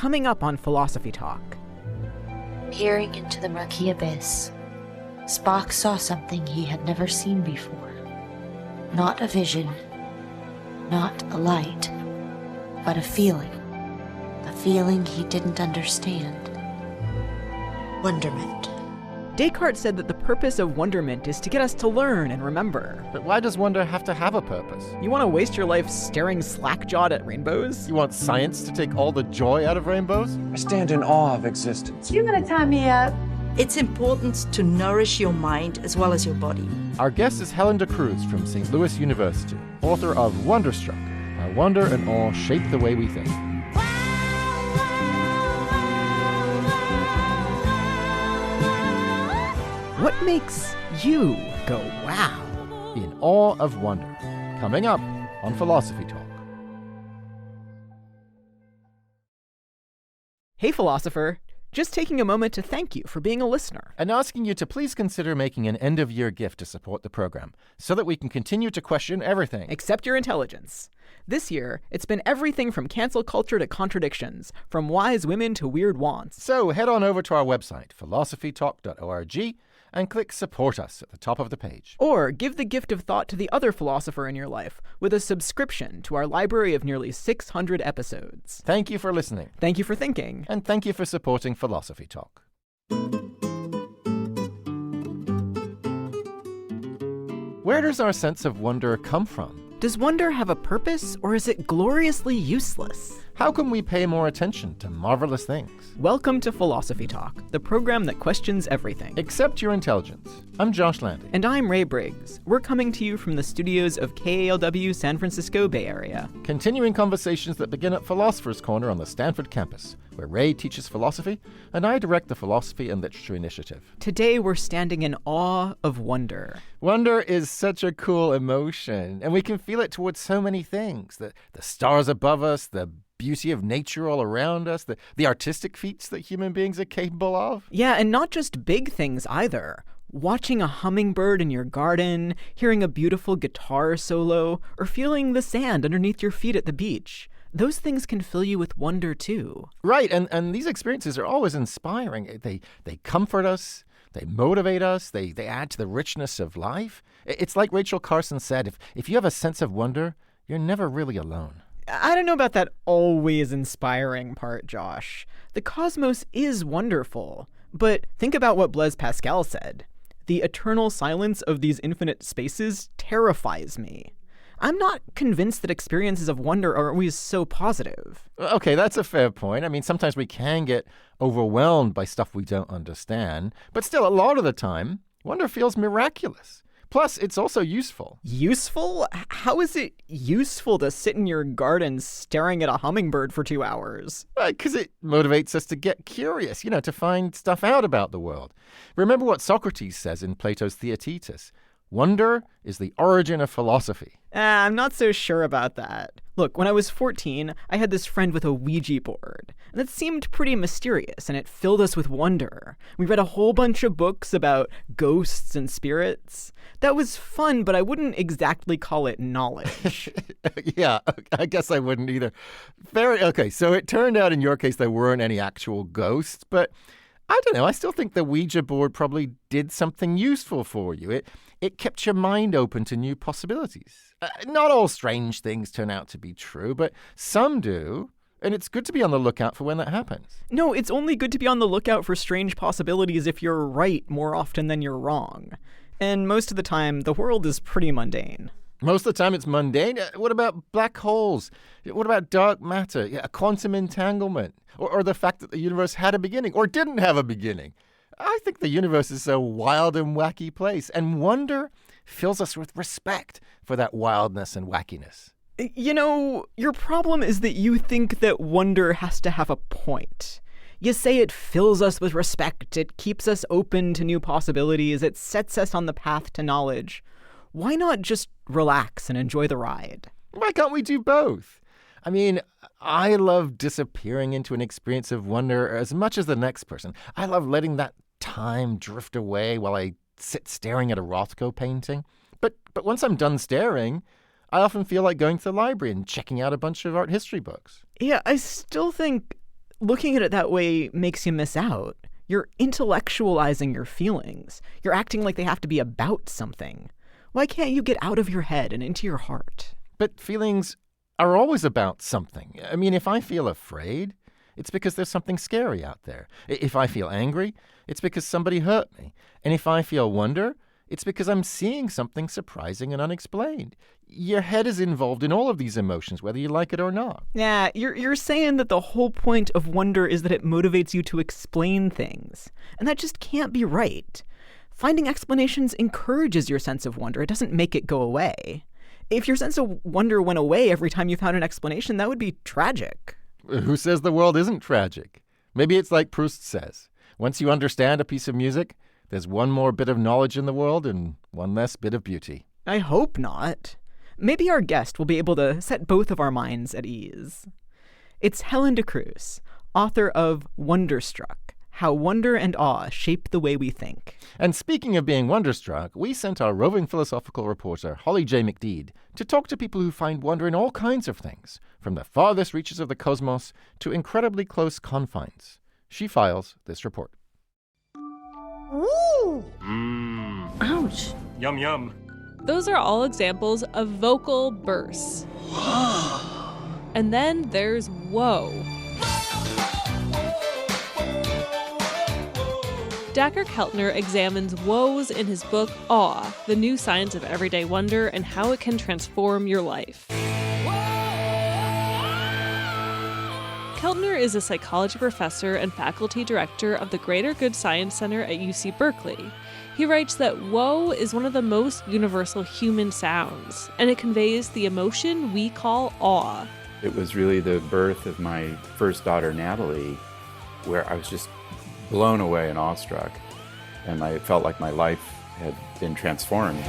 coming up on Philosophy Talk. Peering into the murky abyss, Spock saw something he had never seen before. Not a vision, not a light, but a feeling. A feeling he didn't understand. Wonderment. Descartes said that the purpose of wonderment is to get us to learn and remember. But why does wonder have to have a purpose? You want to waste your life staring slack-jawed at rainbows? You want science to take all the joy out of rainbows? I stand in awe of existence. You're gonna tie me up. It's important to nourish your mind as well as your body. Our guest is Helen De Cruz from St. Louis University, author of Wonderstruck, How Wonder and Awe Shape the Way We Think. What makes you go wow? In Awe of Wonder, coming up on Philosophy Talk. Hey, philosopher. Just taking a moment to thank you for being a listener. And asking you to please consider making an end-of-year gift to support the program, so that we can continue to question everything. Except your intelligence. This year, it's been everything from cancel culture to contradictions, from wise women to weird wants. So head on over to our website, philosophytalk.org, and click Support Us at the top of the page. Or give the gift of thought to the other philosopher in your life with a subscription to our library of nearly 600 episodes. Thank you for listening. Thank you for thinking. And thank you for supporting Philosophy Talk. Where does our sense of wonder come from? Does wonder have a purpose, or is it gloriously useless? How can we pay more attention to marvelous things? Welcome to Philosophy Talk, the program that questions everything. Except your intelligence. I'm Josh Landy. And I'm Ray Briggs. We're coming to you from the studios of KALW San Francisco Bay Area. Continuing conversations that begin at Philosopher's Corner on the Stanford campus, where Ray teaches philosophy and I direct the Philosophy and Literature Initiative. Today we're standing in awe of wonder. Wonder is such a cool emotion, and we can feel it towards so many things. The stars above us, the beauty of nature all around us, the artistic feats that human beings are capable of. Yeah, and not just big things either. Watching a hummingbird in your garden, hearing a beautiful guitar solo, or feeling the sand underneath your feet at the beach. Those things can fill you with wonder too. Right, and these experiences are always inspiring. They comfort us, they motivate us, they add to the richness of life. It's like Rachel Carson said, if you have a sense of wonder, you're never really alone. I don't know about that always inspiring part, Josh. The cosmos is wonderful, but think about what Blaise Pascal said. The eternal silence of these infinite spaces terrifies me. I'm not convinced that experiences of wonder are always so positive. Okay, that's a fair point. I mean, sometimes we can get overwhelmed by stuff we don't understand, but still, a lot of the time, wonder feels miraculous. Plus, it's also useful. Useful? How is it useful to sit in your garden staring at a hummingbird for 2 hours? Because it motivates us to get curious, to find stuff out about the world. Remember what Socrates says in Plato's Theaetetus. Wonder is the origin of philosophy. I'm not so sure about that. Look, when I was 14, I had this friend with a Ouija board, and it seemed pretty mysterious, and it filled us with wonder. We read a whole bunch of books about ghosts and spirits. That was fun, but I wouldn't exactly call it knowledge. Yeah, I guess I wouldn't either. Okay, so it turned out in your case there weren't any actual ghosts, but I don't know. I still think the Ouija board probably did something useful for you. It kept your mind open to new possibilities. Not all strange things turn out to be true, but some do. And it's good to be on the lookout for when that happens. No, it's only good to be on the lookout for strange possibilities if you're right more often than you're wrong. And most of the time, the world is pretty mundane. Most of the time it's mundane. What about black holes? What about dark matter? Yeah, quantum entanglement? Or the fact that the universe had a beginning or didn't have a beginning? I think the universe is a wild and wacky place, and wonder fills us with respect for that wildness and wackiness. Your problem is that you think that wonder has to have a point. You say it fills us with respect, it keeps us open to new possibilities, it sets us on the path to knowledge. Why not just relax and enjoy the ride? Why can't we do both? I mean, I love disappearing into an experience of wonder as much as the next person. I love letting that time drift away while I sit staring at a Rothko painting. But once I'm done staring, I often feel like going to the library and checking out a bunch of art history books. Yeah, I still think looking at it that way makes you miss out. You're intellectualizing your feelings. You're acting like they have to be about something. Why can't you get out of your head and into your heart? But feelings are always about something. I mean, if I feel afraid, it's because there's something scary out there. If I feel angry, it's because somebody hurt me. And if I feel wonder, it's because I'm seeing something surprising and unexplained. Your head is involved in all of these emotions, whether you like it or not. Yeah, you're saying that the whole point of wonder is that it motivates you to explain things. And that just can't be right. Finding explanations encourages your sense of wonder. It doesn't make it go away. If your sense of wonder went away every time you found an explanation, that would be tragic. Who says the world isn't tragic? Maybe it's like Proust says. Once you understand a piece of music, there's one more bit of knowledge in the world and one less bit of beauty. I hope not. Maybe our guest will be able to set both of our minds at ease. It's Helen De Cruz, author of Wonderstruck, How Wonder and Awe Shape the Way We Think. And speaking of being wonderstruck, we sent our roving philosophical reporter, Holly J. McDeed, to talk to people who find wonder in all kinds of things, from the farthest reaches of the cosmos to incredibly close confines. She files this report. Ooh. Ouch. Yum yum. Those are all examples of vocal bursts. And then there's whoa. Dacher Keltner examines woes in his book Awe, The New Science of Everyday Wonder and How It Can Transform Your Life. Keltner is a psychology professor and faculty director of the Greater Good Science Center at UC Berkeley. He writes that woe is one of the most universal human sounds, and it conveys the emotion we call awe. It was really the birth of my first daughter, Natalie, where I was just blown away and awestruck, and I felt like my life had been transformed.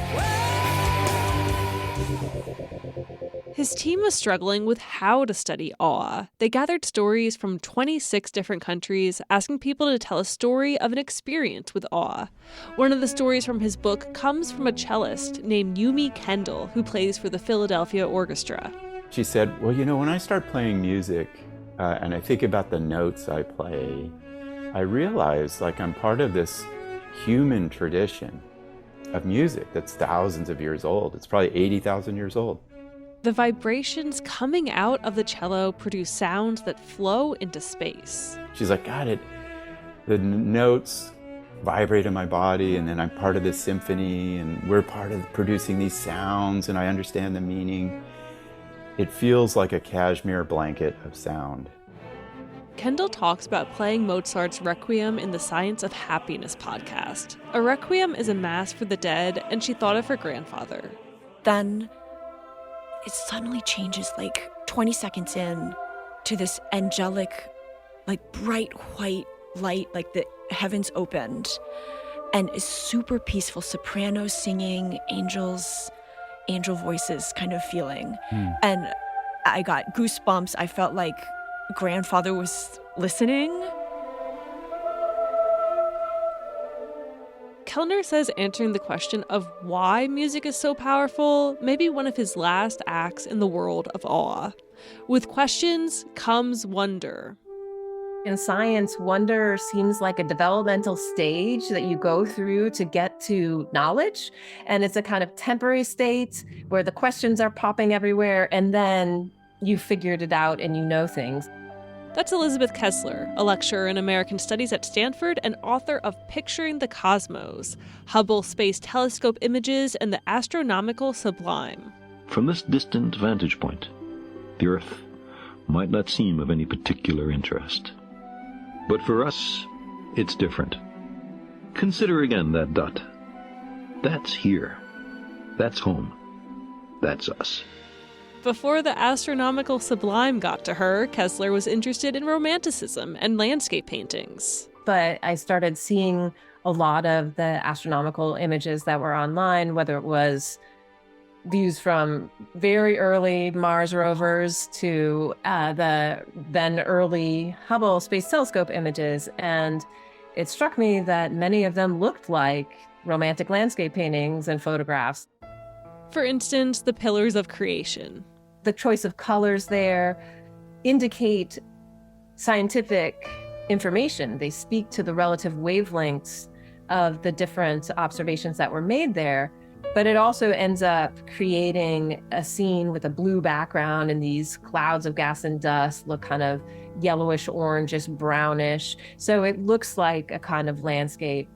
His team was struggling with how to study awe. They gathered stories from 26 different countries, asking people to tell a story of an experience with awe. One of the stories from his book comes from a cellist named Yumi Kendall, who plays for the Philadelphia Orchestra. She said, well, when I start playing music and I think about the notes I play, I realize I'm part of this human tradition of music that's thousands of years old. It's probably 80,000 years old. The vibrations coming out of the cello produce sounds that flow into space. She's like, God, the notes vibrate in my body, and then I'm part of this symphony, and we're part of producing these sounds, and I understand the meaning. It feels like a cashmere blanket of sound. Kendall talks about playing Mozart's Requiem in the Science of Happiness podcast. A requiem is a mass for the dead, and she thought of her grandfather. Then it suddenly changes 20 seconds in to this angelic, bright white light, the heavens opened, and a super peaceful soprano singing, angel voices kind of feeling. And I got goosebumps. I felt like grandfather was listening. Keltner says answering the question of why music is so powerful may be one of his last acts in the world of awe. With questions comes wonder. In science, wonder seems like a developmental stage that you go through to get to knowledge. And it's a kind of temporary state where the questions are popping everywhere, and then you figured it out and you know things. That's Elizabeth Kessler, a lecturer in American Studies at Stanford and author of Picturing the Cosmos, Hubble Space Telescope Images, and the Astronomical Sublime. From this distant vantage point, the Earth might not seem of any particular interest. But for us, it's different. Consider again that dot. That's here. That's home. That's us. Before the astronomical sublime got to her, Kessler was interested in romanticism and landscape paintings. But I started seeing a lot of the astronomical images that were online, whether it was views from very early Mars rovers to the then early Hubble Space Telescope images. And it struck me that many of them looked like romantic landscape paintings and photographs. For instance, the pillars of creation. The choice of colors there indicate scientific information. They speak to the relative wavelengths of the different observations that were made there. But it also ends up creating a scene with a blue background, and these clouds of gas and dust look kind of yellowish, orangish, brownish. So it looks like a kind of landscape.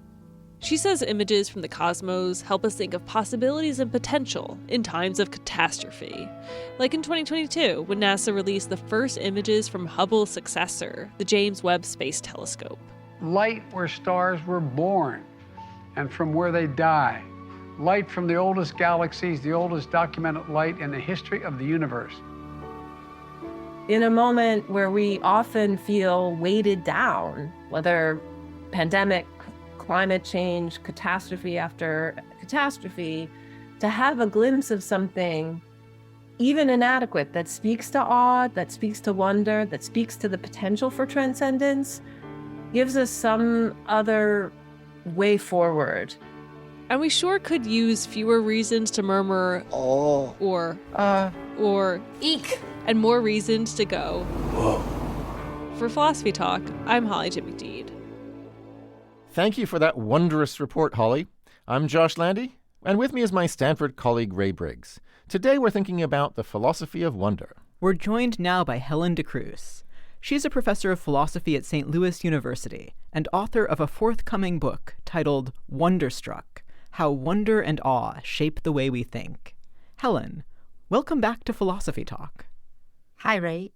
She says images from the cosmos help us think of possibilities and potential in times of catastrophe. Like in 2022, when NASA released the first images from Hubble's successor, the James Webb Space Telescope. Light where stars were born and from where they die. Light from the oldest galaxies, the oldest documented light in the history of the universe. In a moment where we often feel weighted down, whether pandemic, climate change, catastrophe after catastrophe, to have a glimpse of something even inadequate that speaks to awe, that speaks to wonder, that speaks to the potential for transcendence, gives us some other way forward. And we sure could use fewer reasons to murmur, oh, or eek, and more reasons to go, whoa. For Philosophy Talk, I'm Holly J. McDede. Thank you for that wondrous report, Holly. I'm Josh Landy, and with me is my Stanford colleague, Ray Briggs. Today we're thinking about the philosophy of wonder. We're joined now by Helen De Cruz. She's a professor of philosophy at St. Louis University and author of a forthcoming book titled Wonderstruck: How Wonder and Awe Shape the Way We Think. Helen, welcome back to Philosophy Talk. Hi, Ray.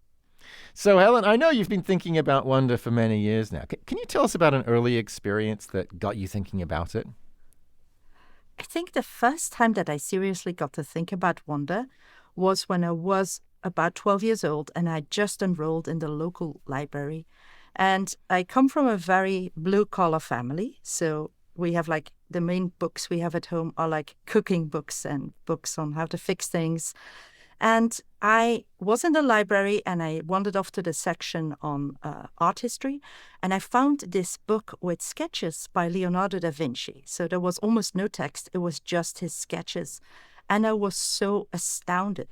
So, Helen, I know you've been thinking about wonder for many years now. Can you tell us about an early experience that got you thinking about it? I think the first time that I seriously got to think about wonder was when I was about 12 years old and I just enrolled in the local library. And I come from a very blue-collar family, so we have like the main books we have at home are like cooking books and books on how to fix things. And I was in the library and I wandered off to the section on art history, and I found this book with sketches by Leonardo da Vinci. So there was almost no text, it was just his sketches. And I was so astounded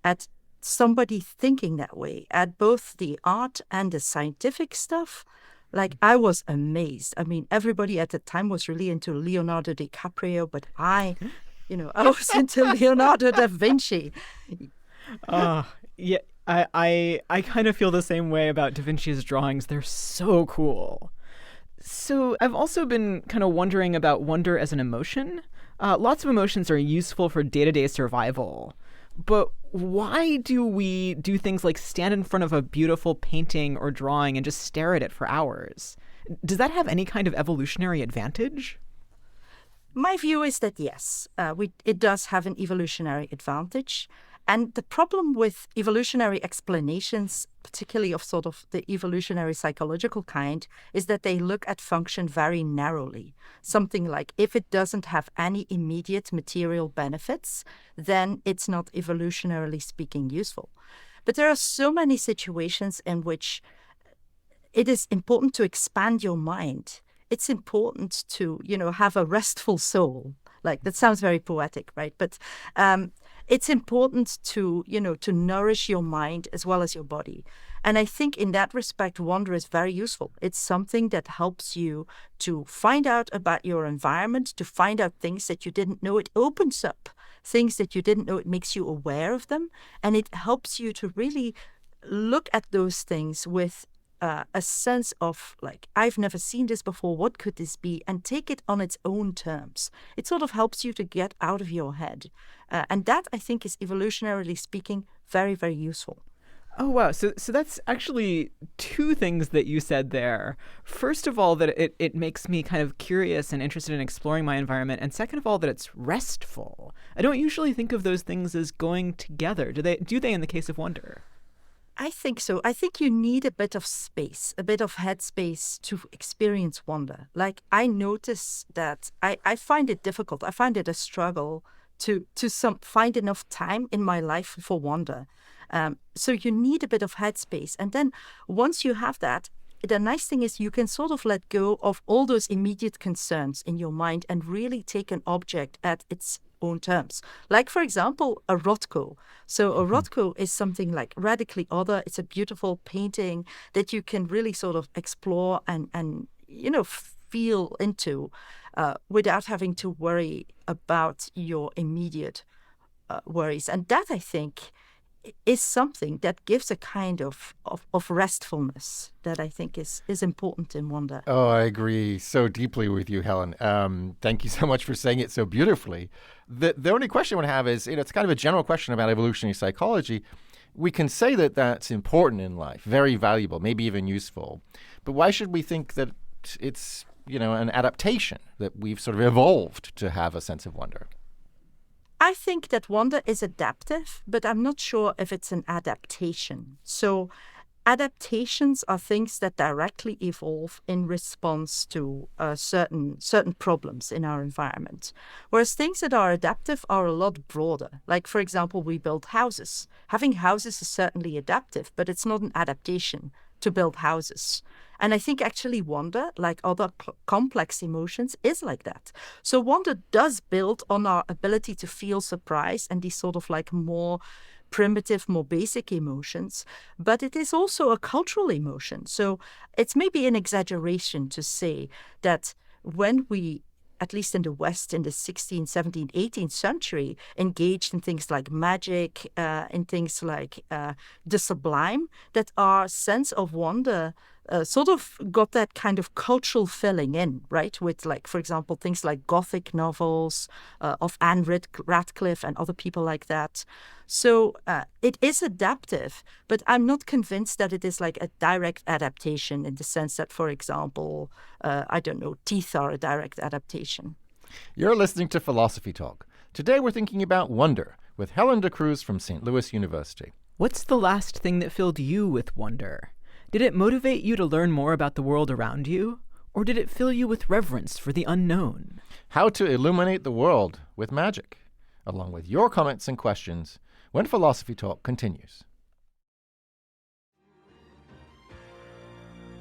at somebody thinking that way, at both the art and the scientific stuff. Like, I was amazed. I mean, everybody at the time was really into Leonardo DiCaprio, but I was into Leonardo da Vinci. Yeah, I kind of feel the same way about Da Vinci's drawings. They're so cool. So I've also been kind of wondering about wonder as an emotion. Lots of emotions are useful for day-to-day survival. But why do we do things like stand in front of a beautiful painting or drawing and just stare at it for hours? Does that have any kind of evolutionary advantage? My view is that yes, it does have an evolutionary advantage. And the problem with evolutionary explanations, particularly of sort of the evolutionary psychological kind, is that they look at function very narrowly. Something like, if it doesn't have any immediate material benefits, then it's not evolutionarily speaking useful. But there are so many situations in which it is important to expand your mind. It's important to, have a restful soul. Like, that sounds very poetic, right? But it's important to nourish your mind as well as your body. And I think in that respect, wonder is very useful. It's something that helps you to find out about your environment, to find out things that you didn't know. It opens up things that you didn't know. It makes you aware of them. And it helps you to really look at those things with a sense of, like, I've never seen this before, what could this be? And take it on its own terms. It sort of helps you to get out of your head. And that, I think, is evolutionarily speaking very, very useful. Oh, wow. So that's actually two things that you said there. First of all, that it makes me kind of curious and interested in exploring my environment. And second of all, that it's restful. I don't usually think of those things as going together. Do they in the case of wonder? I think so. I think you need a bit of space, a bit of headspace to experience wonder. Like, I notice that I find it difficult. I find it a struggle to find enough time in my life for wonder. So you need a bit of headspace. And then once you have that, the nice thing is you can sort of let go of all those immediate concerns in your mind and really take an object at its own terms. Like, for example, a Rothko. So a Rothko is something like radically other. It's a beautiful painting that you can really sort of explore and feel into without having to worry about your immediate worries. And that, I think, is something that gives a kind of restfulness that I think is important in wonder. Oh, I agree so deeply with you, Helen. Thank you so much for saying it so beautifully. The only question I would have is, it's kind of a general question about evolutionary psychology. We can say that that's important in life, very valuable, maybe even useful. But why should we think that it's, an adaptation, that we've sort of evolved to have a sense of wonder? I think that wonder is adaptive, but I'm not sure if it's an adaptation. So adaptations are things that directly evolve in response to certain problems in our environment. Whereas things that are adaptive are a lot broader. Like, for example, we build houses. Having houses is certainly adaptive, but it's not an adaptation to build houses. And I think actually wonder, like other complex emotions, is like that. So wonder does build on our ability to feel surprise and these sort of like more primitive, more basic emotions, but it is also a cultural emotion. So it's maybe an exaggeration to say that when we, at least in the West in the 16th, 17th, 18th century, engaged in things like magic, in things like the sublime, that our sense of wonder sort of got that kind of cultural filling in, right? With, like, for example, things like Gothic novels of Anne Radcliffe and other people like that. So it is adaptive, but I'm not convinced that it is like a direct adaptation in the sense that, for example, teeth are a direct adaptation. You're listening to Philosophy Talk. Today we're thinking about wonder with Helen De Cruz from St. Louis University. What's the last thing that filled you with wonder? Did it motivate you to learn more about the world around you? Or did it fill you with reverence for the unknown? How to illuminate the world with magic, along with your comments and questions when Philosophy Talk continues.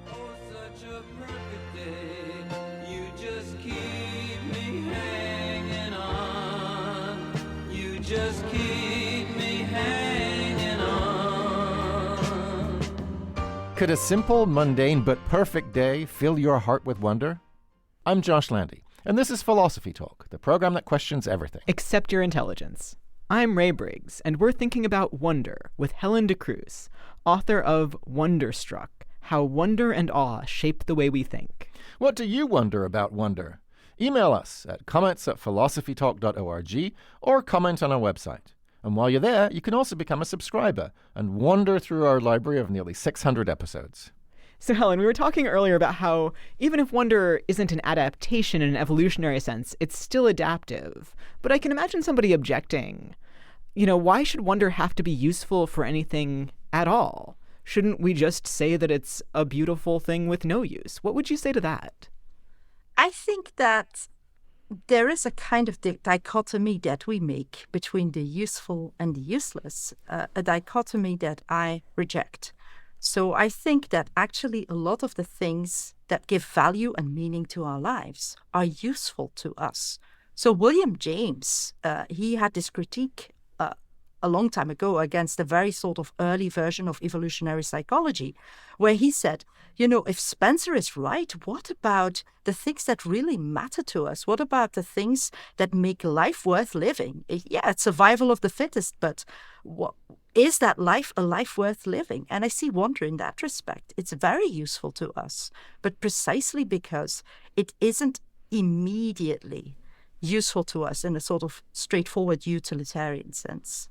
Oh, such a perfect day. You just keep me hanging on. You just keep me hanging on. Could a simple, mundane, but perfect day fill your heart with wonder? I'm Josh Landy, and this is Philosophy Talk, the program that questions everything. Except your intelligence. I'm Ray Briggs, and we're thinking about wonder with Helen De Cruz, author of Wonderstruck, How Wonder and Awe Shape the Way We Think. What do you wonder about wonder? Email us at comments@philosophytalk.org or comment on our website. And while you're there, you can also become a subscriber and wander through our library of nearly 600 episodes. So, Helen, we were talking earlier about how even if wonder isn't an adaptation in an evolutionary sense, it's still adaptive. But I can imagine somebody objecting, why should wonder have to be useful for anything at all? Shouldn't we just say that it's a beautiful thing with no use? What would you say to that? I think that there is a kind of dichotomy that we make between the useful and the useless, a dichotomy that I reject. So I think that actually a lot of the things that give value and meaning to our lives are useful to us. So William James, he had this critique a long time ago against a very sort of early version of evolutionary psychology, where he said, if Spencer is right, what about the things that really matter to us? What about the things that make life worth living? Yeah, it's survival of the fittest, but is that life a life worth living? And I see wonder in that respect. It's very useful to us, but precisely because it isn't immediately useful to us in a sort of straightforward utilitarian sense.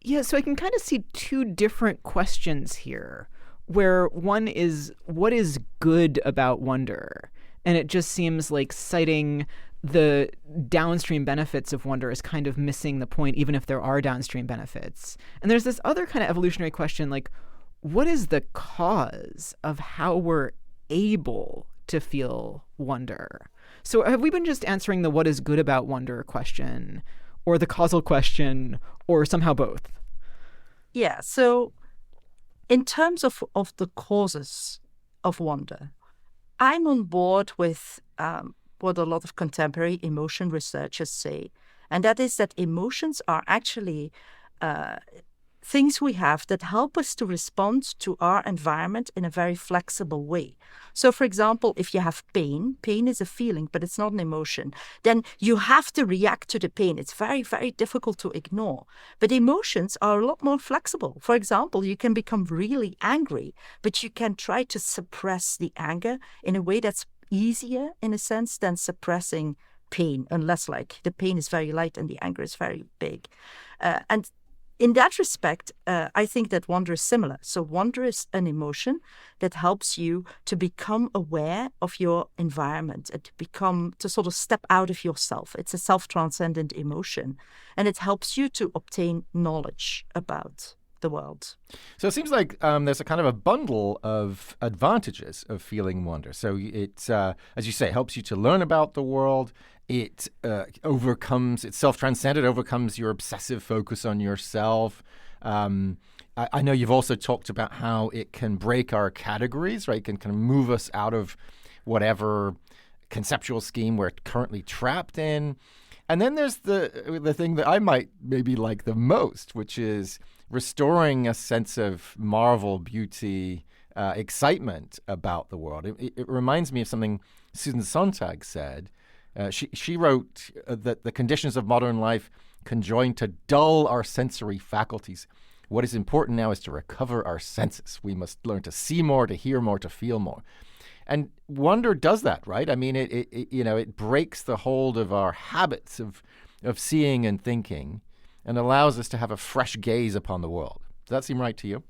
Yeah, so I can kind of see two different questions here, where one is, what is good about wonder? And it just seems like citing the downstream benefits of wonder is kind of missing the point, even if there are downstream benefits. And there's this other kind of evolutionary question, like, what is the cause of how we're able to feel wonder? So have we been just answering the what is good about wonder question, or the causal question, or somehow both? Yeah, so in terms of the causes, of wonder. I'm on board with what a lot of contemporary emotion researchers say, and that is that emotions are actually things we have that help us to respond to our environment in a very flexible way. So, for example, if you have pain is a feeling, but it's not an emotion, then you have to react to the pain. It's very, very difficult to ignore. But emotions are a lot more flexible. For example, you can become really angry, but you can try to suppress the anger in a way that's easier, in a sense, than suppressing pain, unless like the pain is very light and the anger is very big. And in that respect, I think that wonder is similar. So wonder is an emotion that helps you to become aware of your environment and to sort of step out of yourself. It's a self-transcendent emotion, and it helps you to obtain knowledge about the world. So it seems like there's a kind of a bundle of advantages of feeling wonder. So it, as you say, helps you to learn about the world. It it's self-transcendent, overcomes your obsessive focus on yourself. I know you've also talked about how it can break our categories, right? It can kind of move us out of whatever conceptual scheme we're currently trapped in. And then there's the thing that I might maybe like the most, which is restoring a sense of marvel, beauty, excitement about the world. It reminds me of something Susan Sontag said. She wrote that the conditions of modern life conjoin to dull our sensory faculties. What is important now is to recover our senses. We must learn to see more, to hear more, to feel more. And wonder does that, right? I mean, it breaks the hold of our habits of seeing and thinking and allows us to have a fresh gaze upon the world. Does that seem right to you?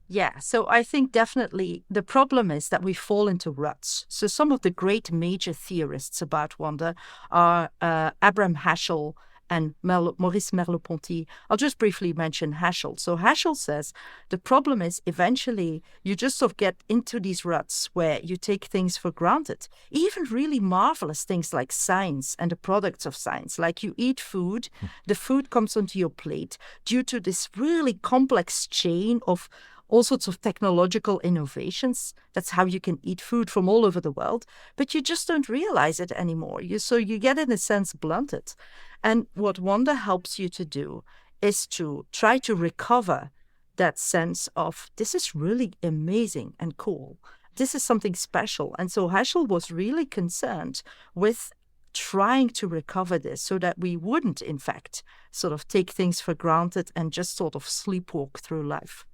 Yeah, so I think definitely the problem is that we fall into ruts. So some of the great major theorists about wonder are Abraham Heschel and Maurice Merleau-Ponty. I'll just briefly mention Heschel. So Heschel says the problem is eventually you just sort of get into these ruts where you take things for granted. Even really marvelous things like science and the products of science, like you eat food, the food comes onto your plate due to this really complex chain of all sorts of technological innovations. That's how you can eat food from all over the world, but you just don't realize it anymore. So you get, in a sense, blunted. And what wonder helps you to do is to try to recover that sense of, this is really amazing and cool. This is something special. And so Heschel was really concerned with trying to recover this so that we wouldn't, in fact, sort of take things for granted and just sort of sleepwalk through life.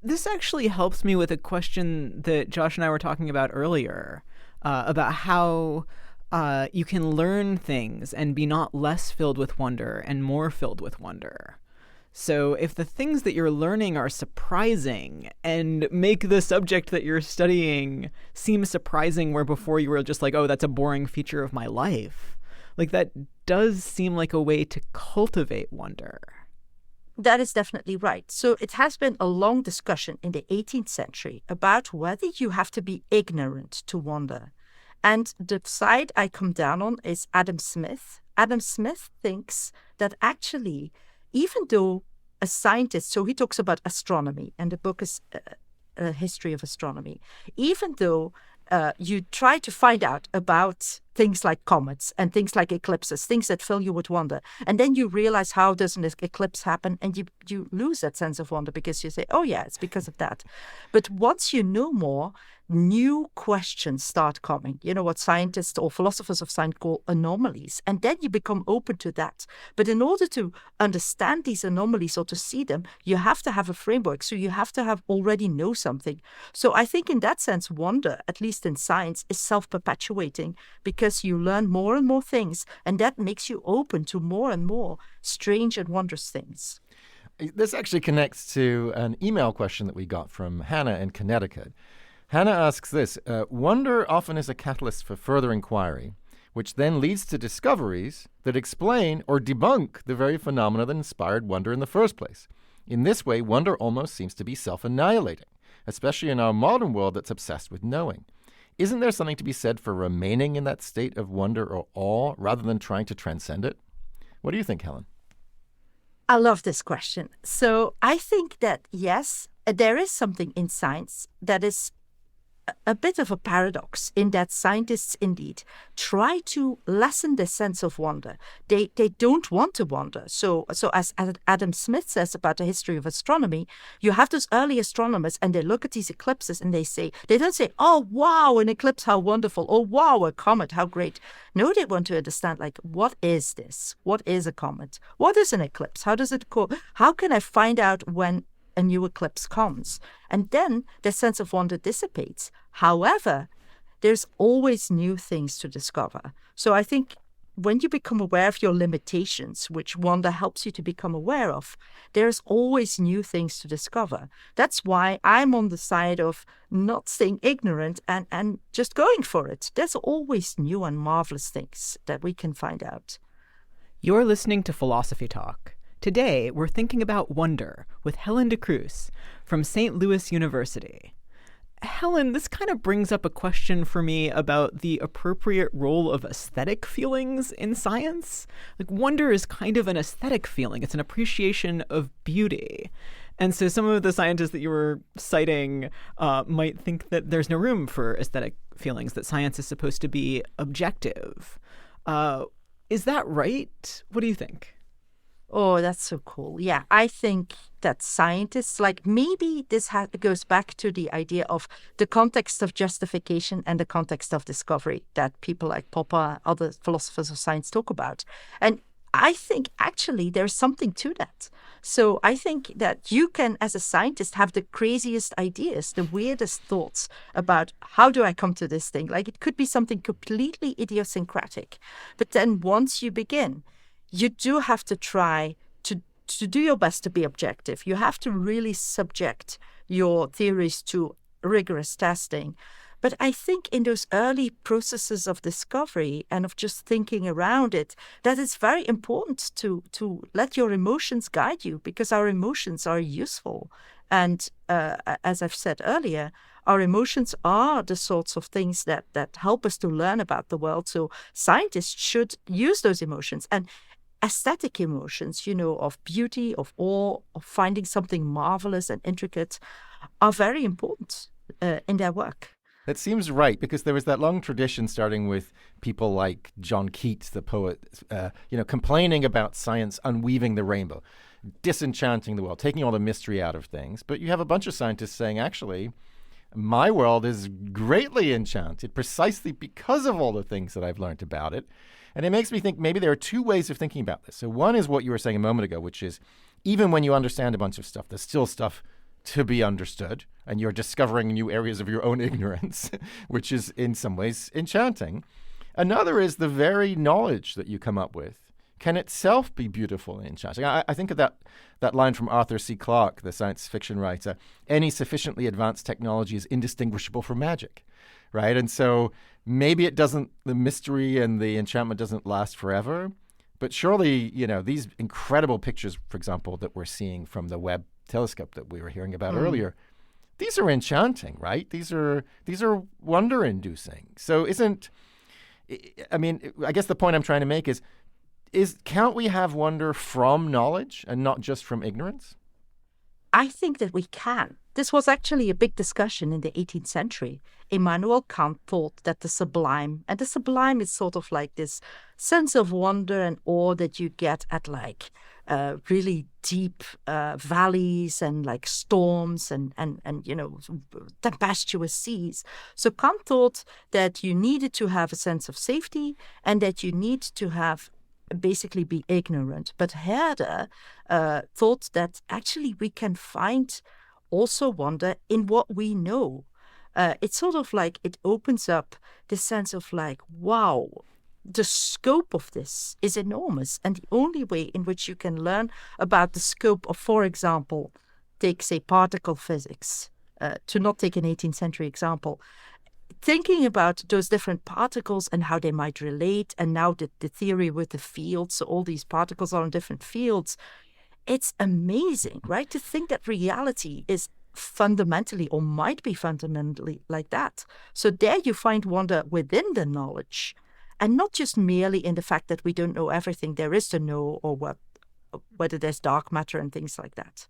This actually helps me with a question that Josh and I were talking about earlier, about how you can learn things and be not less filled with wonder and more filled with wonder. So if the things that you're learning are surprising and make the subject that you're studying seem surprising where before you were just like, oh, that's a boring feature of my life, like that does seem like a way to cultivate wonder. That is definitely right. So it has been a long discussion in the 18th century about whether you have to be ignorant to wonder. And the side I come down on is Adam Smith. Adam Smith thinks that actually, even though a scientist, so he talks about astronomy, and the book is a history of astronomy, even though you try to find out about things like comets and things like eclipses, things that fill you with wonder. And then you realize, how does an eclipse happen? And you lose that sense of wonder because you say, oh yeah, it's because of that. But once you know more, new questions start coming. You know what scientists or philosophers of science call anomalies. And then you become open to that. But in order to understand these anomalies or to see them, you have to have a framework. So you have to have already know something. So I think in that sense, wonder, at least in science, is self-perpetuating because you learn more and more things. And that makes you open to more and more strange and wondrous things. This actually connects to an email question that we got from Hannah in Connecticut. Hannah asks this, wonder often is a catalyst for further inquiry, which then leads to discoveries that explain or debunk the very phenomena that inspired wonder in the first place. In this way, wonder almost seems to be self-annihilating, especially in our modern world that's obsessed with knowing. Isn't there something to be said for remaining in that state of wonder or awe rather than trying to transcend it? What do you think, Helen? I love this question. So I think that, yes, there is something in science that is a bit of a paradox in that scientists indeed try to lessen the sense of wonder. They don't want to wonder. So as Adam Smith says about the history of astronomy, you have those early astronomers and they look at these eclipses and they don't say, oh, wow, an eclipse, how wonderful. Oh, wow, a comet, how great. No, they want to understand, like, what is this? What is a comet? What is an eclipse? How does it go? How can I find out when a new eclipse comes? And then the sense of wonder dissipates. However, there's always new things to discover. So I think when you become aware of your limitations, which wonder helps you to become aware of, there's always new things to discover. That's why I'm on the side of not staying ignorant and just going for it. There's always new and marvelous things that we can find out. You're listening to Philosophy Talk. Today, we're thinking about wonder with Helen De Cruz from St. Louis University. Helen, this kind of brings up a question for me about the appropriate role of aesthetic feelings in science. Like, wonder is kind of an aesthetic feeling. It's an appreciation of beauty. And so some of the scientists that you were citing might think that there's no room for aesthetic feelings, that science is supposed to be objective. Is that right? What do you think? Oh, that's so cool. Yeah, I think that scientists, like, maybe this goes back to the idea of the context of justification and the context of discovery that people like Popper, other philosophers of science talk about. And I think actually there's something to that. So I think that you can, as a scientist, have the craziest ideas, the weirdest thoughts about how do I come to this thing? Like, it could be something completely idiosyncratic. But then once you begin, you do have to try to do your best to be objective. You have to really subject your theories to rigorous testing. But I think in those early processes of discovery and of just thinking around it, that it's very important to let your emotions guide you, because our emotions are useful. And as I've said earlier, our emotions are the sorts of things that help us to learn about the world. So scientists should use those emotions. And aesthetic emotions, of beauty, of awe, of finding something marvelous and intricate, are very important in their work. That seems right, because there was that long tradition starting with people like John Keats, the poet, complaining about science unweaving the rainbow, disenchanting the world, taking all the mystery out of things. But you have a bunch of scientists saying, actually, my world is greatly enchanted precisely because of all the things that I've learned about it. And it makes me think maybe there are two ways of thinking about this. So one is what you were saying a moment ago, which is even when you understand a bunch of stuff, there's still stuff to be understood, and you're discovering new areas of your own ignorance, which is in some ways enchanting. Another is the very knowledge that you come up with can itself be beautiful and enchanting. I think of that line from Arthur C. Clarke, the science fiction writer, any sufficiently advanced technology is indistinguishable from magic, right? And so maybe the mystery and the enchantment doesn't last forever, but surely, these incredible pictures, for example, that we're seeing from the Webb telescope that we were hearing about earlier, these are enchanting, right? These are wonder-inducing. So I guess the point I'm trying to make is can't we have wonder from knowledge and not just from ignorance? I think that we can. This was actually a big discussion in the 18th century. Immanuel Kant thought that the sublime is sort of like this sense of wonder and awe that you get at really deep valleys and like storms and tempestuous seas. So Kant thought that you needed to have a sense of safety and that you need to have basically be ignorant. But Herder thought that actually we can find also wonder in what we know. It's sort of like it opens up the sense of like, wow, the scope of this is enormous. And the only way in which you can learn about the scope of, for example, take, say, particle physics, to not take an 18th century example, thinking about those different particles and how they might relate, and now the theory with the fields, so all these particles are in different fields, it's amazing, right? To think that reality is fundamentally or might be fundamentally like that. So there you find wonder within the knowledge, and not just merely in the fact that we don't know everything there is to know or what whether there's dark matter and things like that.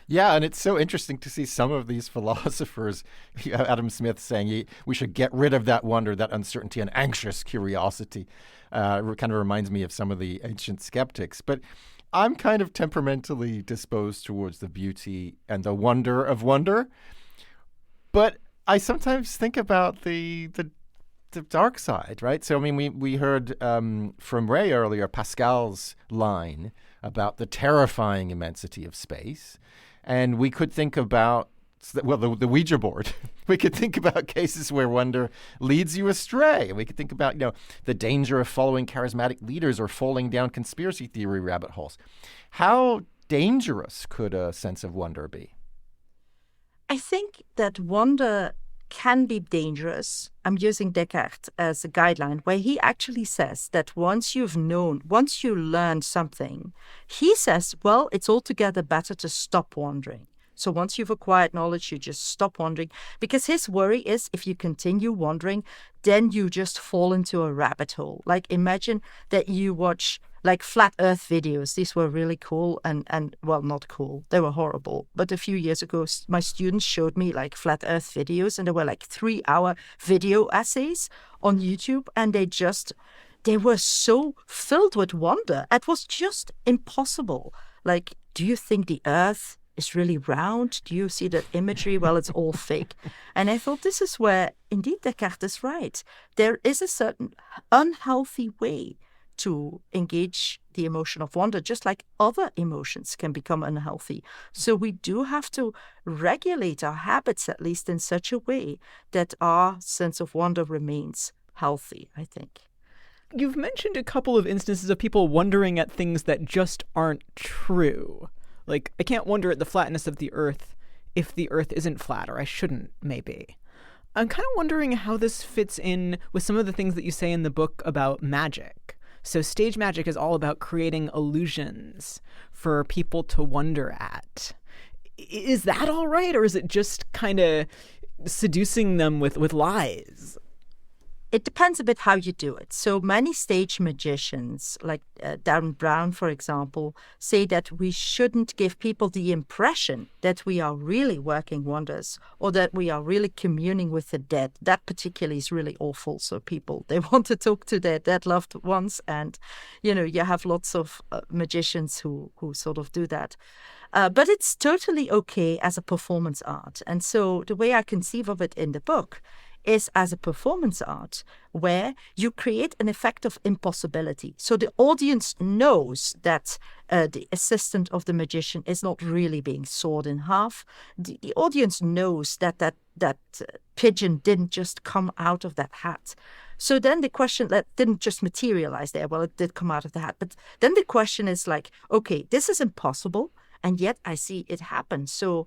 Yeah, and it's so interesting to see some of these philosophers, Adam Smith saying we should get rid of that wonder, that uncertainty, and anxious curiosity. Kind of reminds me of some of the ancient skeptics. But I'm kind of temperamentally disposed towards the beauty and the wonder of wonder. But I sometimes think about the dark side, right? So, I mean, we heard from Ray earlier Pascal's line about the terrifying immensity of space. And we could think about, well, the Ouija board. We could think about cases where wonder leads you astray. We could think about, the danger of following charismatic leaders or falling down conspiracy theory rabbit holes. How dangerous could a sense of wonder be? I think that wonder can be dangerous. I'm using Descartes as a guideline, where he actually says that once you learn something, he says, well, it's altogether better to stop wondering. So once you've acquired knowledge, you just stop wondering, because his worry is if you continue wondering, then you just fall into a rabbit hole. Like imagine that you watch like flat earth videos. These were really cool and well, not cool. They were horrible. But a few years ago, my students showed me like flat earth videos, and they were like 3-hour video essays on YouTube. And they were so filled with wonder. It was just impossible. Like, do you think the earth is really round? Do you see that imagery? Well, it's all fake. And I thought this is where indeed Descartes is right. There is a certain unhealthy way to engage the emotion of wonder, just like other emotions can become unhealthy. So we do have to regulate our habits, at least in such a way that our sense of wonder remains healthy, I think. You've mentioned a couple of instances of people wondering at things that just aren't true. Like, I can't wonder at the flatness of the Earth if the Earth isn't flat, or I shouldn't, maybe. I'm kind of wondering how this fits in with some of the things that you say in the book about magic. So stage magic is all about creating illusions for people to wonder at. Is that all right, or is it just kind of seducing them with lies? It depends a bit how you do it. So many stage magicians, like Darren Brown, for example, say that we shouldn't give people the impression that we are really working wonders or that we are really communing with the dead. That particularly is really awful. So people, they want to talk to their dead loved ones. And, you have lots of magicians who sort of do that. But it's totally okay as a performance art. And so the way I conceive of it in the book is as a performance art where you create an effect of impossibility. So the audience knows that the assistant of the magician is not really being sawed in half. The audience knows that pigeon didn't just come out of that hat. So then the question that didn't just materialize there. Well, it did come out of the hat. But then the question is like, okay, this is impossible, and yet I see it happen. So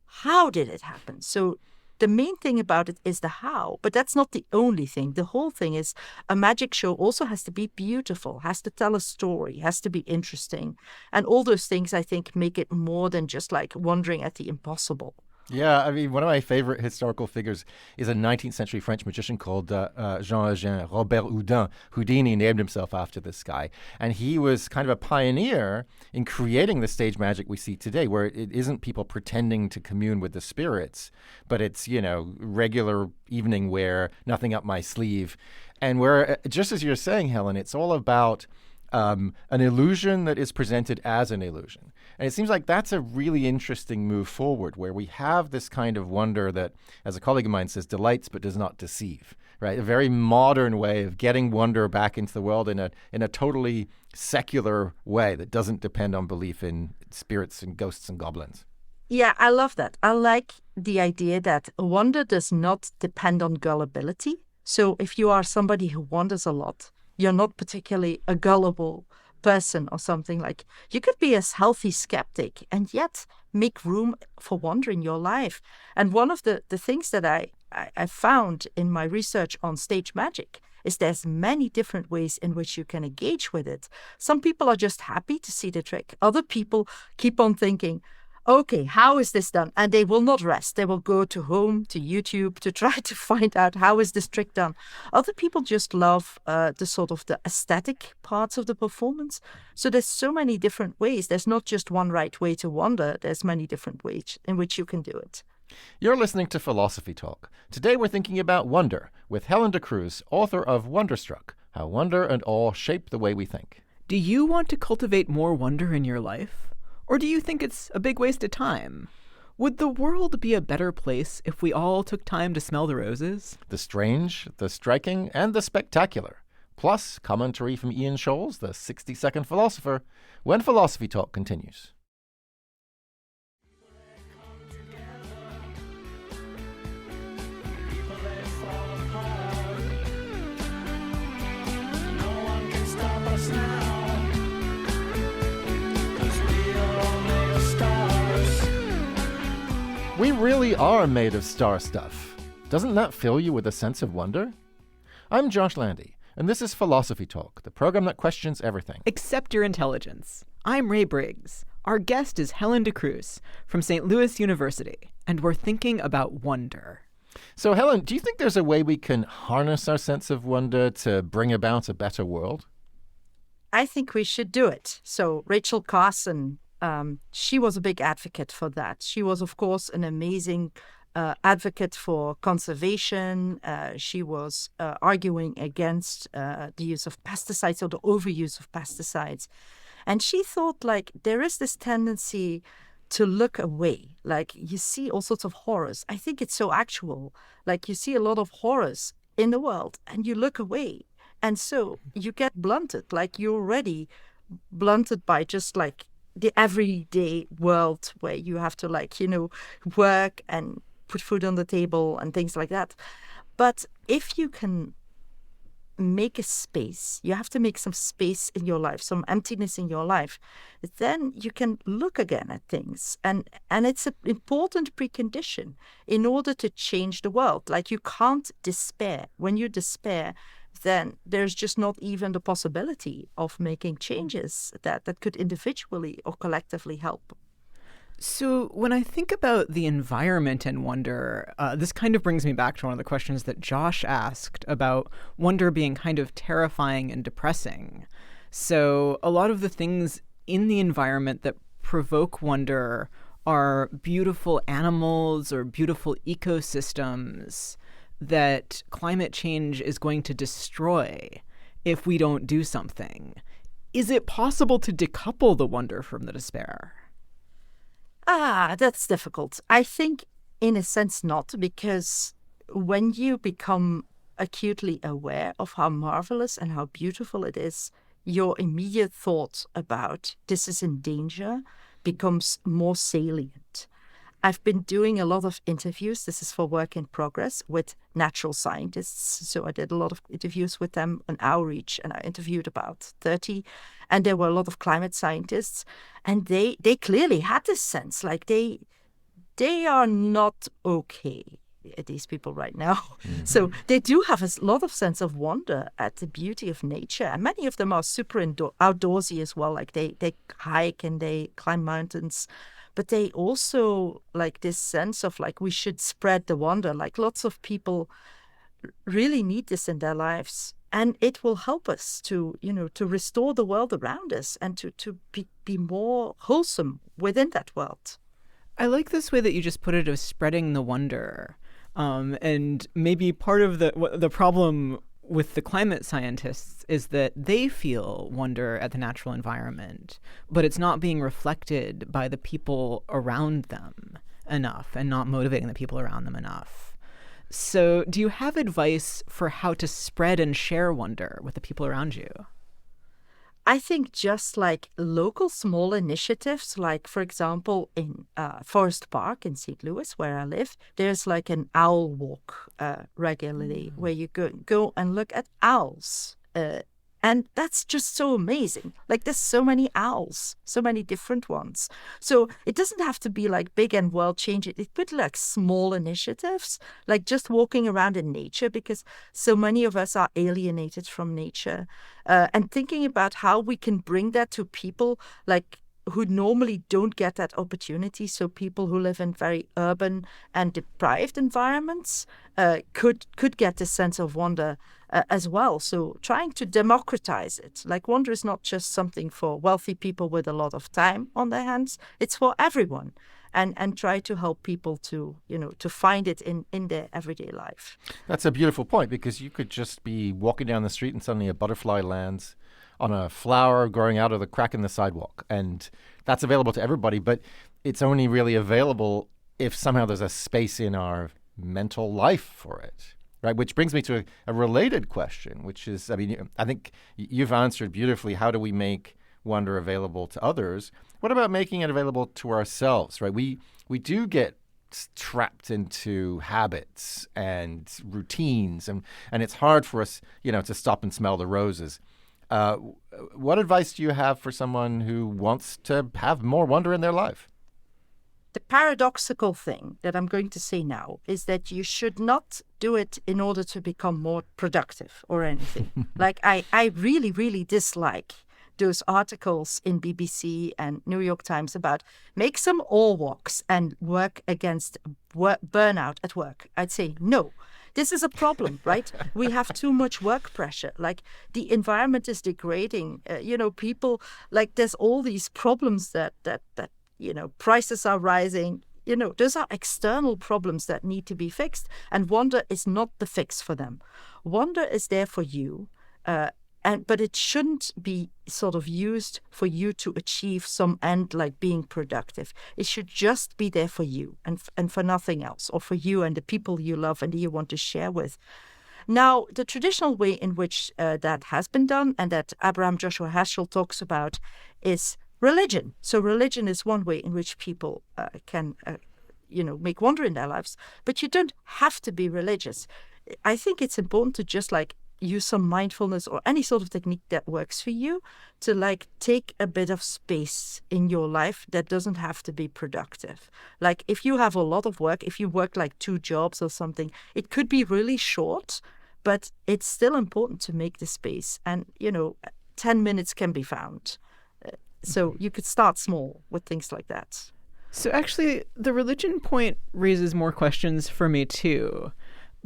how did it happen? So the main thing about it is the how, but that's not the only thing. The whole thing is a magic show also has to be beautiful, has to tell a story, has to be interesting. And all those things, I think, make it more than just like wondering at the impossible. Yeah, I mean, one of my favorite historical figures is a 19th century French magician called Jean-Eugène Robert Houdin. Houdini named himself after this guy. And he was kind of a pioneer in creating the stage magic we see today, where it isn't people pretending to commune with the spirits, but it's, regular evening wear, nothing up my sleeve. And where, just as you're saying, Helen, it's all about an illusion that is presented as an illusion. And it seems like that's a really interesting move forward, where we have this kind of wonder that, as a colleague of mine says, delights but does not deceive, right? A very modern way of getting wonder back into the world in a totally secular way that doesn't depend on belief in spirits and ghosts and goblins. Yeah, I love that. I like the idea that wonder does not depend on gullibility. So if you are somebody who wonders a lot, you're not particularly a gullible person or something. Like, you could be a healthy skeptic and yet make room for wonder in your life. And one of the things that I found in my research on stage magic is there's many different ways in which you can engage with it. Some people are just happy to see the trick. Other people keep on thinking, okay, how is this done? And they will not rest. They will go to home, to YouTube, to try to find out how is this trick done. Other people just love the aesthetic parts of the performance. So there's so many different ways. There's not just one right way to wonder. There's many different ways in which you can do it. You're listening to Philosophy Talk. Today we're thinking about wonder with Helen De Cruz, author of Wonderstruck, How Wonder and Awe Shape the Way We Think. Do you want to cultivate more wonder in your life? Or do you think it's a big waste of time? Would the world be a better place if we all took time to smell the roses? The strange, the striking, and the spectacular. Plus, commentary from Ian Scholes, the 60-second philosopher, when Philosophy Talk continues. We really are made of star stuff. Doesn't that fill you with a sense of wonder? I'm Josh Landy, and this is Philosophy Talk, the program that questions everything. Except your intelligence. I'm Ray Briggs. Our guest is Helen De Cruz from St. Louis University, and we're thinking about wonder. So, Helen, do you think there's a way we can harness our sense of wonder to bring about a better world? I think we should do it. So Rachel Carson, she was a big advocate for that. She was, of course, an amazing advocate for conservation. She was arguing against the use of pesticides or the overuse of pesticides. And she thought, like, there is this tendency to look away. Like, you see all sorts of horrors. I think it's so actual. Like, you see a lot of horrors in the world and you look away. And so you get blunted, like you're already blunted by just like the everyday world where you have to work and put food on the table and things like that. But if you can make a space, you have to make some space in your life, some emptiness in your life, then you can look again at things. And it's an important precondition in order to change the world. Like, you can't despair. When you despair, then there's just not even the possibility of making changes that could individually or collectively help. So when I think about the environment and wonder, this kind of brings me back to one of the questions that Josh asked about wonder being kind of terrifying and depressing. So a lot of the things in the environment that provoke wonder are beautiful animals or beautiful ecosystems that climate change is going to destroy if we don't do something. Is it possible to decouple the wonder from the despair? That's difficult. I think in a sense not, because when you become acutely aware of how marvelous and how beautiful it is, your immediate thought about this is in danger becomes more salient. I've been doing a lot of interviews, this is for work in progress, with natural scientists. So I did a lot of interviews with them on Outreach, and I interviewed about 30. And there were a lot of climate scientists, and they clearly had this sense, like they are not okay, these people right now. Mm-hmm. So they do have a lot of sense of wonder at the beauty of nature. And many of them are super outdoorsy as well, like they hike and they climb mountains. But they also like this sense of like we should spread the wonder. Like lots of people really need this in their lives. And it will help us to restore the world around us and to be more wholesome within that world. I like this way that you just put it, of spreading the wonder. And maybe part of the problem with the climate scientists is that they feel wonder at the natural environment, but it's not being reflected by the people around them enough and not motivating the people around them enough. So do you have advice for how to spread and share wonder with the people around you? I think just like local small initiatives, like, for example, in Forest Park in St. Louis, where I live, there's like an owl walk regularly where you go and look at owls. And that's just so amazing. Like, there's so many owls, so many different ones. So it doesn't have to be like big and world changing. It could be like small initiatives, like just walking around in nature, because so many of us are alienated from nature. And thinking about how we can bring that to people like who normally don't get that opportunity. So people who live in very urban and deprived environments could get this sense of wonder as well. So trying to democratize it, like wonder is not just something for wealthy people with a lot of time on their hands. It's for everyone. And try to help people to find it in their everyday life. That's a beautiful point, because you could just be walking down the street and suddenly a butterfly lands on a flower growing out of the crack in the sidewalk. And that's available to everybody, but it's only really available if somehow there's a space in our mental life for it. Right, which brings me to a related question, which is, I mean, I think you've answered beautifully. How do we make wonder available to others? What about making it available to ourselves, right? We do get trapped into habits and routines, and it's hard for us, to stop and smell the roses. What advice do you have for someone who wants to have more wonder in their life? The paradoxical thing that I'm going to say now is that you should not do it in order to become more productive or anything. Like I really, really dislike those articles in BBC and New York Times about make some all walks and work against burnout at work. I'd say no. This is a problem, right? We have too much work pressure. Like the environment is degrading. People, like there's all these problems that prices are rising. Those are external problems that need to be fixed. And wonder is not the fix for them. Wonder is there for you. But it shouldn't be sort of used for you to achieve some end like being productive. It should just be there for you and for nothing else, or for you and the people you love and you want to share with. Now, the traditional way in which that has been done and that Abraham Joshua Heschel talks about is religion. So religion is one way in which people can make wonder in their lives. But you don't have to be religious. I think it's important to just use some mindfulness or any sort of technique that works for you to take a bit of space in your life that doesn't have to be productive. Like if you have a lot of work, if you work 2 jobs or something, it could be really short, but it's still important to make the space. And, 10 minutes can be found. So you could start small with things like that. So actually, the religion point raises more questions for me too.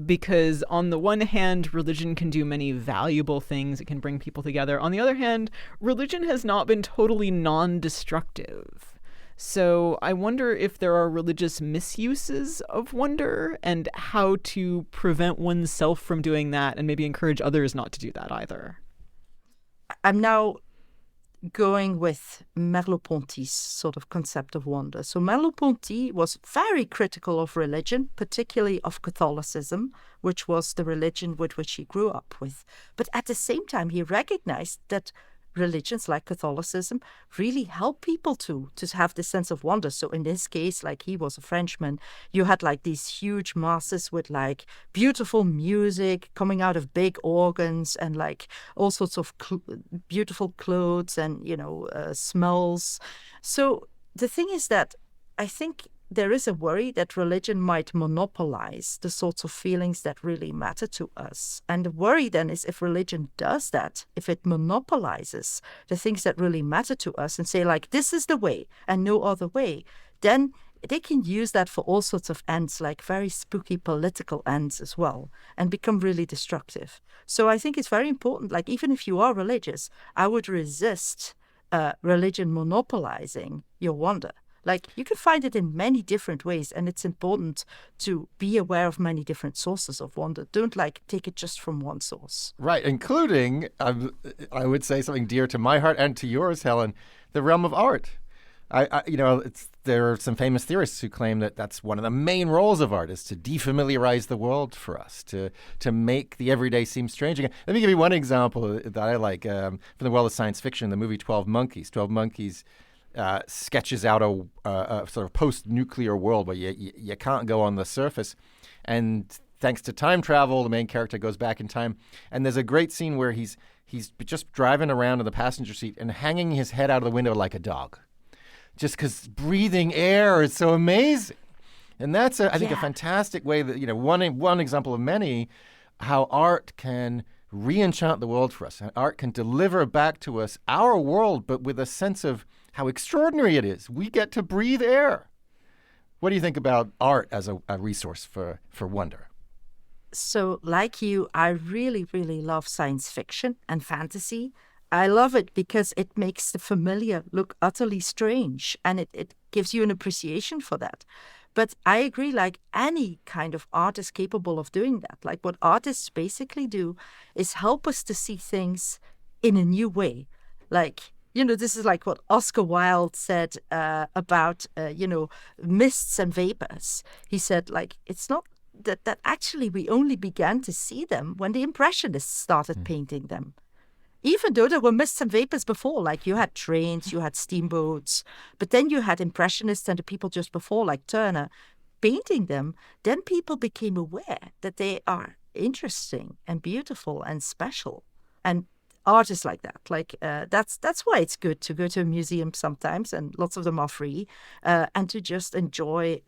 Because on the one hand, religion can do many valuable things. It can bring people together. On the other hand, religion has not been totally non-destructive. So I wonder if there are religious misuses of wonder and how to prevent oneself from doing that and maybe encourage others not to do that either. I'm now going with Merleau-Ponty's sort of concept of wonder. So Merleau-Ponty was very critical of religion, particularly of Catholicism, which was the religion with which he grew up with. But at the same time, he recognized that religions like Catholicism really help people to have this sense of wonder. So in this case, he was a Frenchman, you had these huge masses with beautiful music coming out of big organs and all sorts of beautiful clothes and smells. So the thing is that I think there is a worry that religion might monopolize the sorts of feelings that really matter to us. And the worry then is if religion does that, if it monopolizes the things that really matter to us and say this is the way and no other way, then they can use that for all sorts of ends, very spooky political ends as well, and become really destructive. So I think it's very important, even if you are religious, I would resist religion monopolizing your wonder. You can find it in many different ways, and it's important to be aware of many different sources of wonder. Don't take it just from one source. Right, including, I would say something dear to my heart and to yours, Helen, the realm of art. There are some famous theorists who claim that that's one of the main roles of art, is to defamiliarize the world for us, to make the everyday seem strange again. Let me give you one example that I like from the world of science fiction, the movie 12 Monkeys. 12 Monkeys sketches out a sort of post-nuclear world where you can't go on the surface. And thanks to time travel, the main character goes back in time. And there's a great scene where he's just driving around in the passenger seat and hanging his head out of the window like a dog. Just because breathing air is so amazing. And that's, I think, a fantastic way that, one example of many, how art can re-enchant the world for us. And art can deliver back to us our world, but with a sense of how extraordinary it is. We get to breathe air. What do you think about art as a resource for wonder? So, like you, I really, really love science fiction and fantasy. I love it because it makes the familiar look utterly strange, and it gives you an appreciation for that. But I agree, like any kind of art is capable of doing that. Like what artists basically do is help us to see things in a new way. Like, this is like what Oscar Wilde said about, mists and vapors. He said, like, it's not that actually we only began to see them when the Impressionists started painting them. Even though there were mists and vapors before, like you had trains, you had steamboats, but then you had Impressionists and the people just before, like Turner, painting them, then people became aware that they are interesting and beautiful and special. And art is like that. Like that's why it's good to go to a museum sometimes, and lots of them are free, and to just enjoy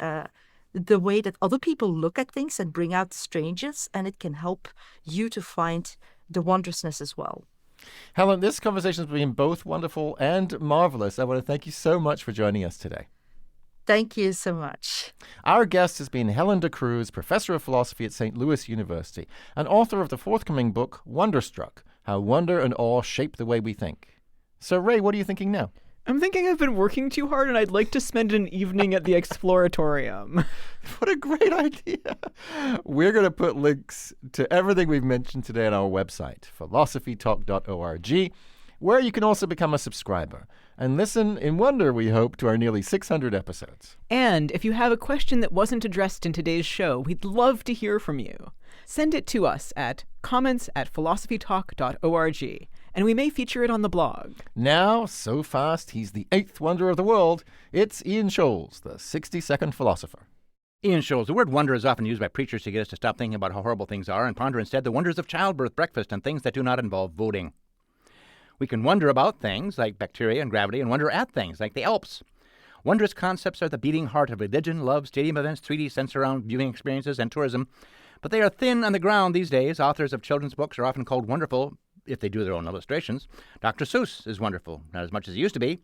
the way that other people look at things and bring out the strangers, and it can help you to find the wondrousness as well. Helen, this conversation has been both wonderful and marvelous. I want to thank you so much for joining us today. Thank you so much. Our guest has been Helen De Cruz, Professor of Philosophy at St. Louis University, and author of the forthcoming book, Wonderstruck, How Wonder and Awe Shape the Way We Think. So, Ray, what are you thinking now? I'm thinking I've been working too hard and I'd like to spend an evening at the Exploratorium. What a great idea. We're going to put links to everything we've mentioned today on our website, philosophytalk.org, where you can also become a subscriber and listen in wonder, we hope, to our nearly 600 episodes. And if you have a question that wasn't addressed in today's show, we'd love to hear from you. Send it to us at comments@philosophytalk.org, and we may feature it on the blog. Now, so fast, he's the 8th wonder of the world. It's Ian Scholes, the 60-second philosopher. Ian Scholes, the word wonder is often used by preachers to get us to stop thinking about how horrible things are and ponder instead the wonders of childbirth, breakfast, and things that do not involve voting. We can wonder about things like bacteria and gravity and wonder at things like the Alps. Wondrous concepts are the beating heart of religion, love, stadium events, 3D sense-around viewing experiences, and tourism. But they are thin on the ground these days. Authors of children's books are often called wonderful if they do their own illustrations. Dr. Seuss is wonderful, not as much as he used to be,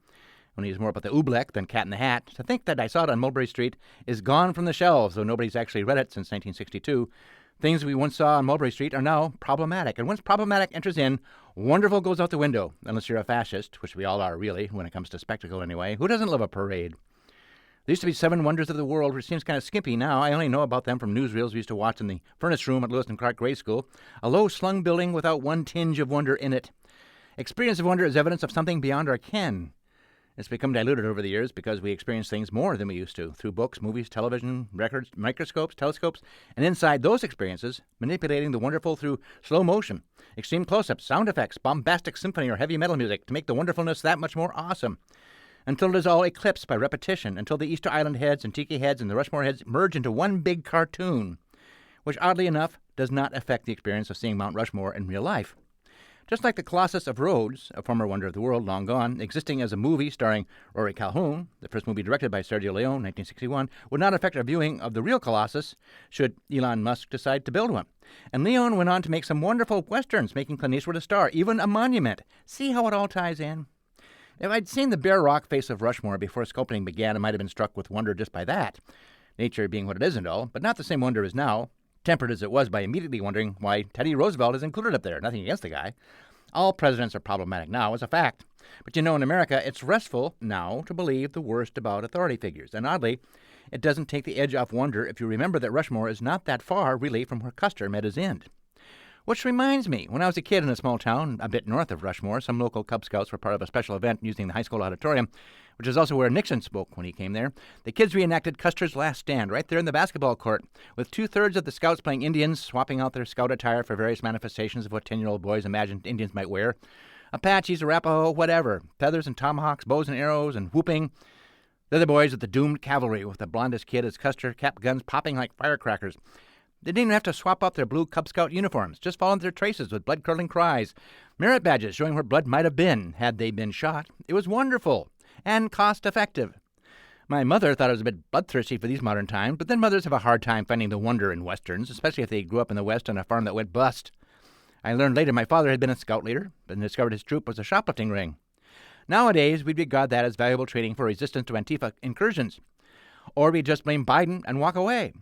when he was more about the oobleck than Cat in the Hat. To think that I Saw It on Mulberry Street is gone from the shelves, though nobody's actually read it since 1962. Things we once saw on Mulberry Street are now problematic. And once problematic enters in, wonderful goes out the window, unless you're a fascist, which we all are, really, when it comes to spectacle anyway. Who doesn't love a parade? There used to be 7 wonders of the world, which seems kind of skimpy now. I only know about them from newsreels we used to watch in the furnace room at Lewis and Clark Grade School. A low-slung building without one tinge of wonder in it. Experience of wonder is evidence of something beyond our ken. It's become diluted over the years because we experience things more than we used to, through books, movies, television, records, microscopes, telescopes, and inside those experiences, manipulating the wonderful through slow motion, extreme close-ups, sound effects, bombastic symphony, or heavy metal music to make the wonderfulness that much more awesome. Until it is all eclipsed by repetition, until the Easter Island heads and Tiki heads and the Rushmore heads merge into one big cartoon, which oddly enough does not affect the experience of seeing Mount Rushmore in real life. Just like the Colossus of Rhodes, a former wonder of the world long gone, existing as a movie starring Rory Calhoun, the first movie directed by Sergio Leone, 1961, would not affect our viewing of the real Colossus should Elon Musk decide to build one. And Leone went on to make some wonderful westerns, making Clint Eastwood a star, even a monument. See how it all ties in? If I'd seen the bare rock face of Rushmore before sculpting began, I might have been struck with wonder just by that. Nature being what it is and all, but not the same wonder as now, tempered as it was by immediately wondering why Teddy Roosevelt is included up there. Nothing against the guy. All presidents are problematic now, as a fact. But in America, it's restful now to believe the worst about authority figures. And oddly, it doesn't take the edge off wonder if you remember that Rushmore is not that far, really, from where Custer met his end. Which reminds me, when I was a kid in a small town a bit north of Rushmore, some local Cub Scouts were part of a special event using the high school auditorium, which is also where Nixon spoke when he came there. The kids reenacted Custer's last stand right there in the basketball court, with 2/3 of the Scouts playing Indians, swapping out their Scout attire for various manifestations of what 10-year-old boys imagined Indians might wear. Apaches, Arapaho, whatever. Feathers and tomahawks, bows and arrows, and whooping. They're the boys of the doomed cavalry, with the blondest kid as Custer, cap guns popping like firecrackers. They didn't even have to swap out their blue Cub Scout uniforms, just followed their traces with blood-curdling cries. Merit badges showing where blood might have been, had they been shot. It was wonderful and cost-effective. My mother thought I was a bit bloodthirsty for these modern times, but then mothers have a hard time finding the wonder in Westerns, especially if they grew up in the West on a farm that went bust. I learned later my father had been a scout leader, but discovered his troop was a shoplifting ring. Nowadays, we'd regard that as valuable training for resistance to Antifa incursions. Or we'd just blame Biden and walk away.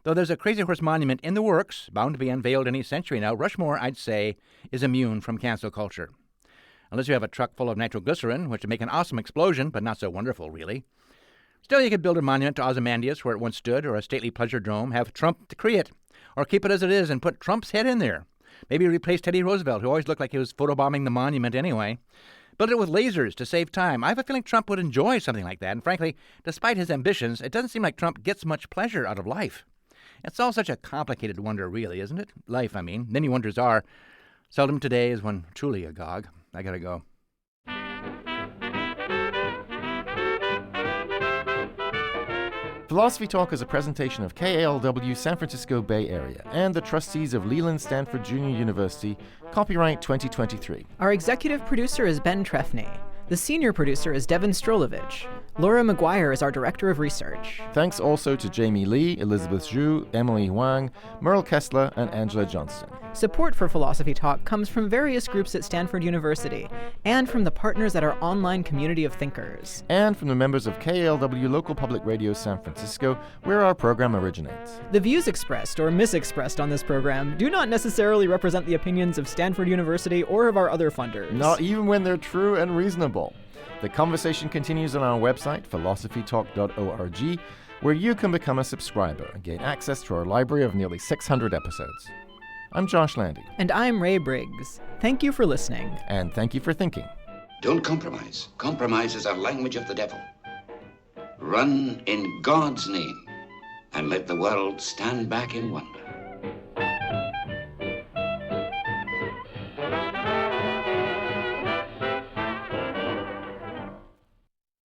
Though there's a Crazy Horse monument in the works, bound to be unveiled any century now, Rushmore, I'd say, is immune from cancel culture. Unless you have a truck full of nitroglycerin, which would make an awesome explosion, but not so wonderful, really. Still, you could build a monument to Ozymandias where it once stood, or a stately pleasure dome, have Trump decree it, or keep it as it is and put Trump's head in there. Maybe replace Teddy Roosevelt, who always looked like he was photobombing the monument anyway. Build it with lasers to save time. I have a feeling Trump would enjoy something like that, and frankly, despite his ambitions, it doesn't seem like Trump gets much pleasure out of life. It's all such a complicated wonder, really, isn't it? Life, I mean. Many wonders are. Seldom today is one truly agog. I gotta go. Philosophy Talk is a presentation of KALW San Francisco Bay Area and the trustees of Leland Stanford Junior University, copyright 2023. Our executive producer is Ben Trefny. The senior producer is Devin Strolovich. Laura McGuire is our director of research. Thanks also to Jamie Lee, Elizabeth Zhu, Emily Huang, Merle Kessler, and Angela Johnston. Support for Philosophy Talk comes from various groups at Stanford University and from the partners at our online community of thinkers. And from the members of KALW Local Public Radio San Francisco, where our program originates. The views expressed or misexpressed on this program do not necessarily represent the opinions of Stanford University or of our other funders. Not even when they're true and reasonable. The conversation continues on our website, philosophytalk.org, where you can become a subscriber and gain access to our library of nearly 600 episodes. I'm Josh Landy. And I'm Ray Briggs. Thank you for listening. And thank you for thinking. Don't compromise. Compromise is a language of the devil. Run in God's name and let the world stand back in wonder.